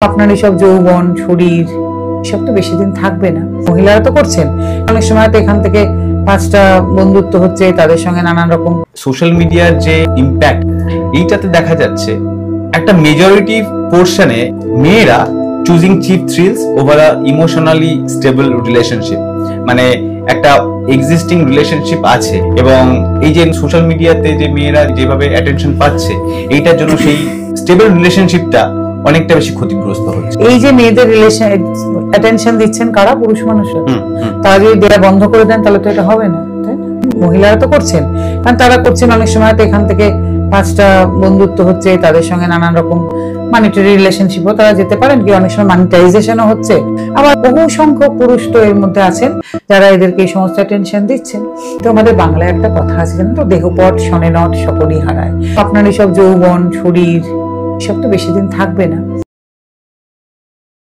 আপনার এসব যৌবন শরীর এসব তো বেশি দিন থাকবে না। মহিলারা তো করছেন, অনেক সময় তো এখান থেকে 5টা বন্ধুত্ব হচ্ছে, তাদের সঙ্গে নানান রকম সোশ্যাল মিডিয়ার যে ইম্প্যাক্ট এইটাতে দেখা যাচ্ছে একটা মেজরিটি পোর্শনে মেয়েরা choosing cheap thrills over a emotionally stable relationship. মানে একটা এক্সিস্টিং রিলেশনশিপ আছে এবং এই যে সোশ্যাল মিডিয়াতে যে মেয়েরা যেভাবে অ্যাটেনশন পাচ্ছে এইটার জন্য সেই স্টেবল রিলেশনশিপটা অনেকটা বেশি ক্ষতিগ্রস্ত হচ্ছে। এই যে মেয়েদের রিলেশন অ্যাটেনশন দিচ্ছেন কারা? পুরুষ মানুষরা। তারা যদি দেয়া বন্ধ করে দেন তাহলে তো এটা হবে না, তাই না? মহিলারা তো করছেন, কারণ তারা করছেন অনেক সময় তো এখান থেকে 5টা বন্ধুত্ব হচ্ছে, তাদের সঙ্গে নানান রকম মানিটারি রিলেশনশিপও তারা যেতে পারেন, কি অনেক সময় মানিটাইজেশনও হচ্ছে। আবার বহু সংখ্যক পুরুষ তো এর মধ্যে আছেন যারা এদেরকে এই সমস্ত অ্যাটেনশন দিচ্ছেন। তো আমাদের বাংলায় একটা কথা আছে জানেন তো, দেহপট শনে নট সকলই হারায়। আপনার এসব যৌবন শরীর এসব তো বেশি দিন থাকবে না।